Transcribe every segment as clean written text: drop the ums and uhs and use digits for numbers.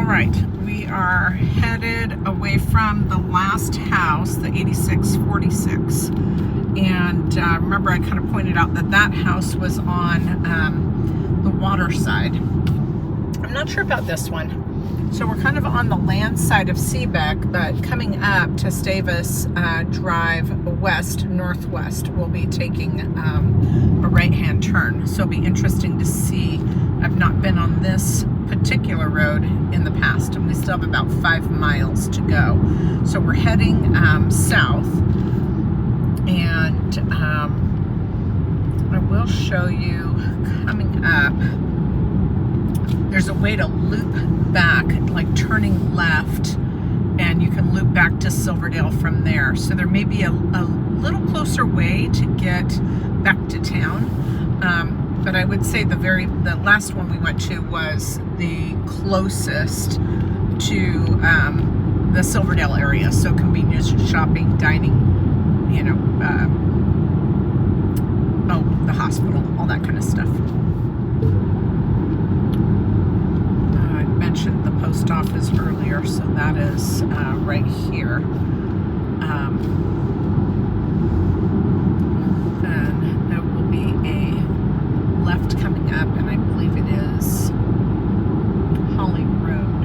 right, we are headed away from the last house, the 8646. And remember, I kind of pointed out that that house was on the water side. I'm not sure about this one. So we're kind of on the land side of Seebeck, but coming up to Stavis Drive West, Northwest, we'll be taking a right-hand turn. So it'll be interesting to see. I've not been on this particular road in the past, and we still have about 5 miles to go. So we're heading south, and I will show you coming up. There's a way to loop back, like turning left, and you can loop back to Silverdale from there. So there may be a little closer way to get back to town. But I would say the last one we went to was the closest to the Silverdale area. So convenience shopping, dining, you know, the hospital, all that kind of stuff. I mentioned the post office earlier, so that is right here. Then there will be a left coming up, and I believe it is Holly Road,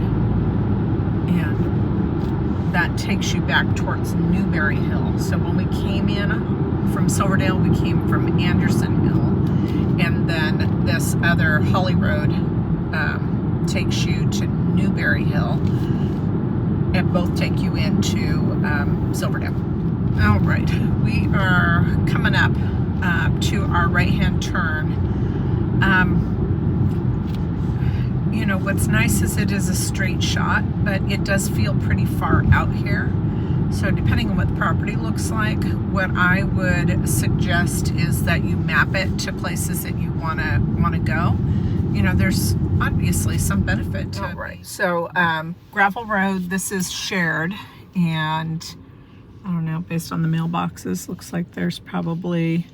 and that takes you back towards Newberry Hill. So when we came in from Silverdale, we came from Anderson Hill, and then this other Holly Road takes you to Newberry Hill, and both take you into Silverdale. All right, we are coming up to our right-hand turn. You know, what's nice is it is a straight shot, but it does feel pretty far out here. So depending on what the property looks like, what I would suggest is that you map it to places that you want to go. You know, there's obviously some benefit to it. Right. So gravel road, this is shared, and I don't know, based on the mailboxes, looks like there's probably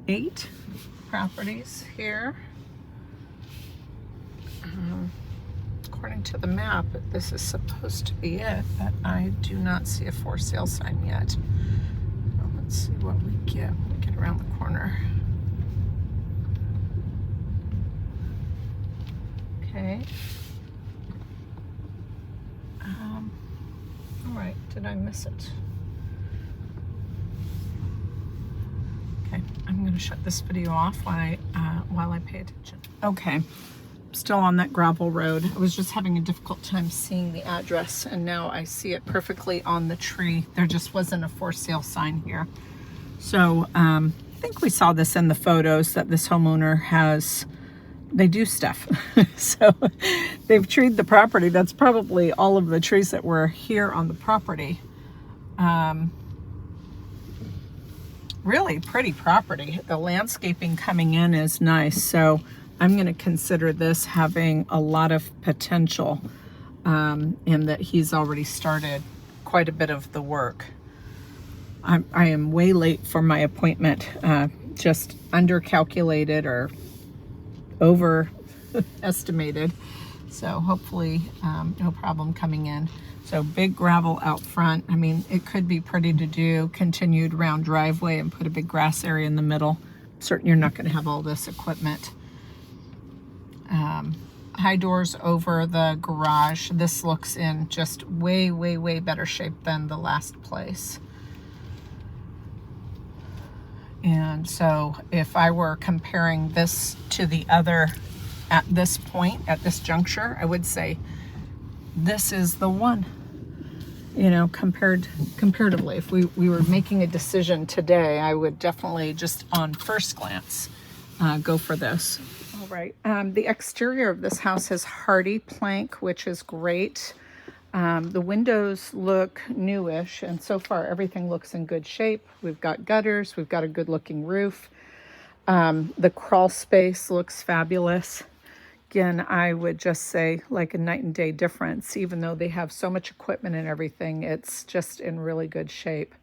8 properties here. According to the map, this is supposed to be it, but I do not see a for sale sign yet. Well, let's see what we get when we get around the corner. Okay. All right, did I miss it? Okay, I'm going to shut this video off while I pay attention. Okay, still on that gravel road. I was just having a difficult time seeing the address, and now I see it perfectly on the tree. There just wasn't a for sale sign here. So I think we saw this in the photos that this homeowner has. They do stuff. So they've treed the property. That's probably all of the trees that were here on the property. Really pretty property. The landscaping coming in is nice. So I'm going to consider this having a lot of potential, in that he's already started quite a bit of the work. I am way late for my appointment, just undercalculated or overestimated. So hopefully no problem coming in. So big gravel out front. I mean, it could be pretty to do. Continued round driveway and put a big grass area in the middle. Certain you're not going to have all this equipment. High doors over the garage. This looks in just way, way, way better shape than the last place. And so if I were comparing this to the other at this point, at this juncture, I would say this is the one, you know, comparatively. If we were making a decision today, I would definitely just on first glance go for this. All right. The exterior of this house has hardy plank, which is great. The windows look newish, and so far everything looks in good shape. We've got gutters, we've got a good looking roof. The crawl space looks fabulous. Again, I would just say like a night and day difference. Even though they have so much equipment and everything, it's just in really good shape.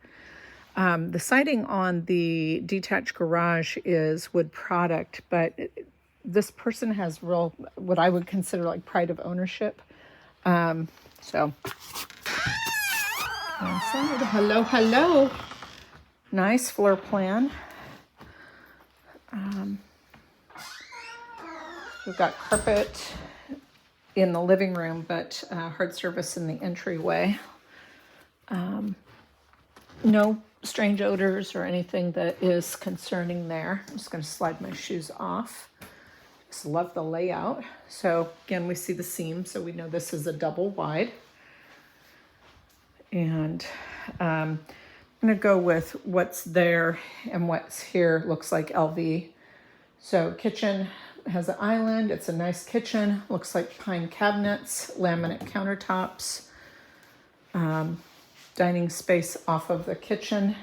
The siding on the detached garage is wood product, but this person has real, what I would consider like pride of ownership. So, hello, hello. Nice floor plan. We've got carpet in the living room, but hard surface in the entryway. No strange odors or anything that is concerning there. I'm just going to slide my shoes off. Just love the layout. So again, we see the seam, so we know this is a double wide. And I'm going to go with what's there and what's here looks like LV. So kitchen has an island. It's a nice kitchen. Looks like pine cabinets, laminate countertops, dining space off of the kitchen.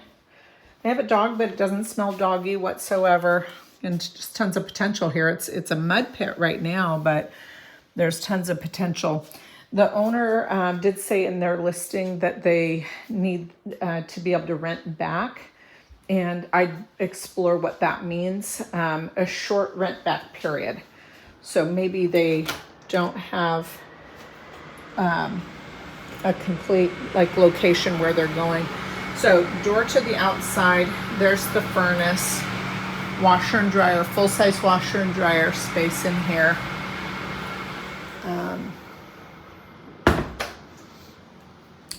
They have a dog, but it doesn't smell doggy whatsoever. And just tons of potential here. It's a mud pit right now, but there's tons of potential. The owner did say in their listing that they need to be able to rent back. And I explore what that means, a short rent back period. So maybe they don't have a complete location where they're going. So door to the outside, there's the furnace, washer and dryer, full-size washer and dryer space in here.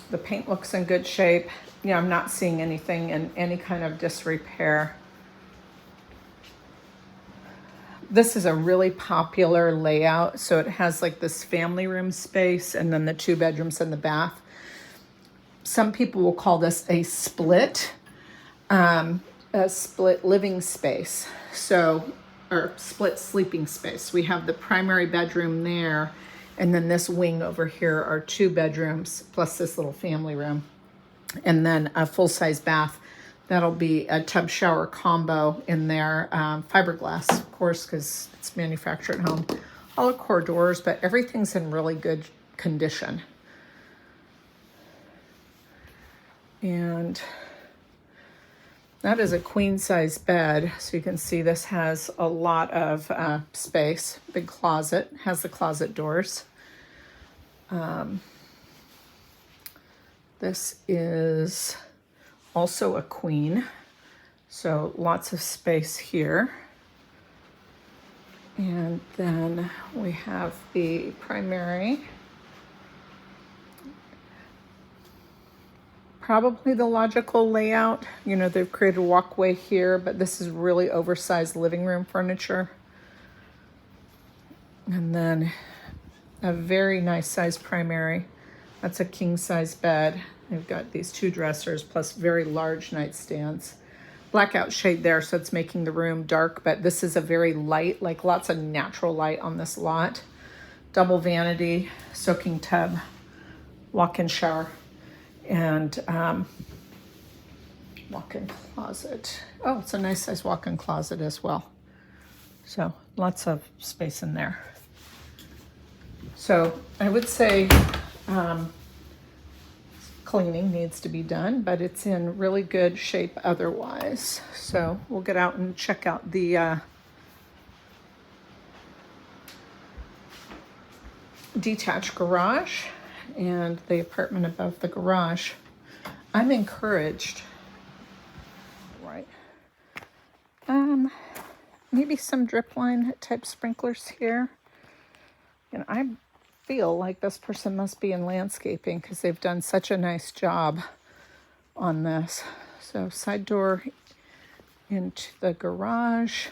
The paint looks in good shape. Yeah, I'm not seeing anything in any kind of disrepair. This is a really popular layout. So it has this family room space and then the 2 bedrooms and the bath. Some people will call this a split living space. So, or split sleeping space. We have the primary bedroom there, and then this wing over here are 2 bedrooms plus this little family room. And then a full-size bath. That'll be a tub shower combo in there. Fiberglass, of course, because it's manufactured at home. All core doors, but everything's in really good condition. And that is a queen-size bed. So you can see this has a lot of space. Big closet. Has the closet doors. This is also a queen, so lots of space here. And then we have the primary. Probably the logical layout. You know, they've created a walkway here, but this is really oversized living room furniture. And then a very nice size primary. That's a king size bed. They've got these 2 dressers plus very large nightstands. Blackout shade there, so it's making the room dark, but this is a very light, lots of natural light on this lot. Double vanity, soaking tub, walk-in shower, and walk-in closet. Oh, it's a nice size walk-in closet as well. So lots of space in there. So I would say cleaning needs to be done, but it's in really good shape otherwise. So we'll get out and check out the detached garage and the apartment above the garage. I'm encouraged. Right. Maybe some drip line type sprinklers here. And I feel like this person must be in landscaping because they've done such a nice job on this. So side door into the garage.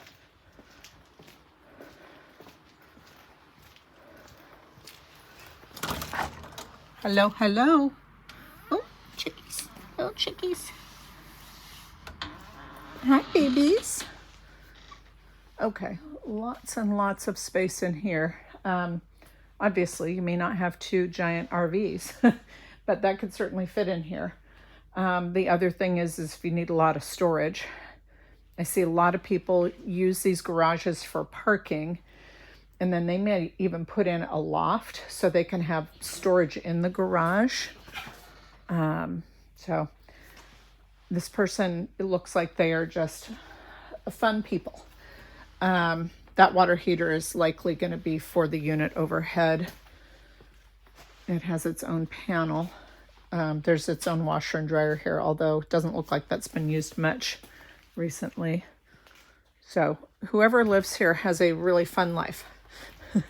Hello, hello. Oh, chickies. Oh, chickies. Hi, babies. Okay, lots and lots of space in here. Obviously, you may not have 2 giant RVs, but that could certainly fit in here. The other thing is if you need a lot of storage. I see a lot of people use these garages for parking, and then they may even put in a loft so they can have storage in the garage. So this person, it looks like they are just fun people. That water heater is likely going to be for the unit overhead. It has its own panel. There's its own washer and dryer here, although it doesn't look like that's been used much recently. So whoever lives here has a really fun life. Hi,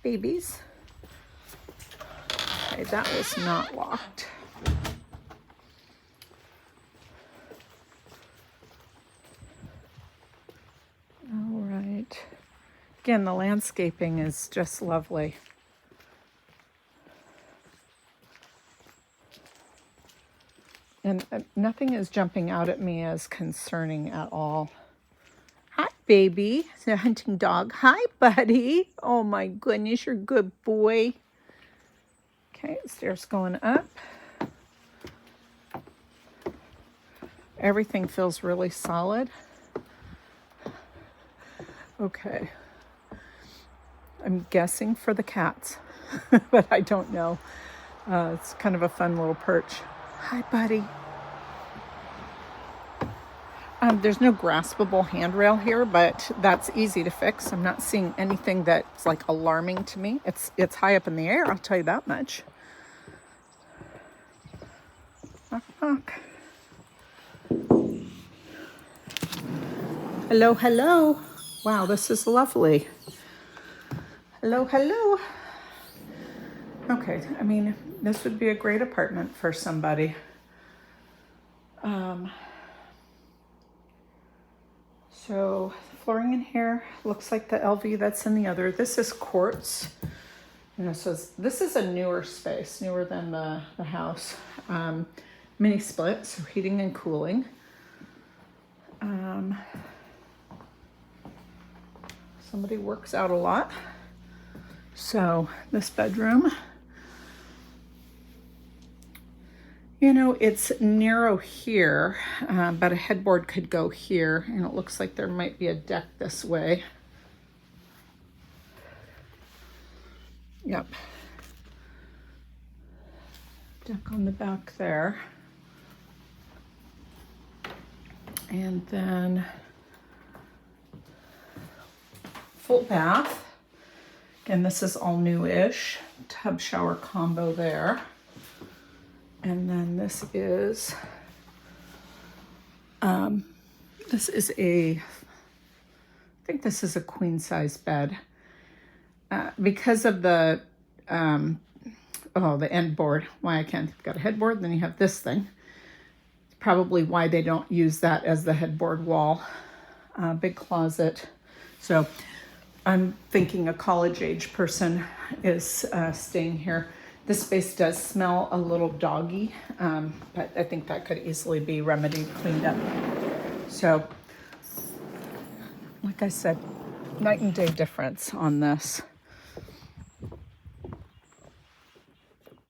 babies. Okay, that was not locked. All right. Again, the landscaping is just lovely. And nothing is jumping out at me as concerning at all. Hi, baby. It's a hunting dog. Hi, buddy. Oh my goodness, you're a good boy. Okay, stairs going up. Everything feels really solid. Okay. I'm guessing for the cats, but I don't know. It's kind of a fun little perch. Hi, buddy. There's no graspable handrail here, but that's easy to fix. I'm not seeing anything that's like alarming to me. It's high up in the air, I'll tell you that much. Knock, knock. Hello, hello. Wow, this is lovely. Hello, hello. Okay, I mean, this would be a great apartment for somebody. So the flooring in here looks like the LV that's in the other. This is quartz. You know, so this is a newer space, newer than the house. Mini split, so heating and cooling. Somebody works out a lot. So this bedroom, you know, it's narrow here, but a headboard could go here, and it looks like there might be a deck this way. Yep. Deck on the back there. And then full bath. Again, this is all new-ish. Tub shower combo there. And then this is I think this is a queen size bed. Because of the end board, why I can't, you've got a headboard, then you have this thing. It's probably why they don't use that as the headboard wall. Big closet. So I'm thinking a college age person is staying here. This space does smell a little doggy, but I think that could easily be remedied, cleaned up. So, like I said, night and day difference on this.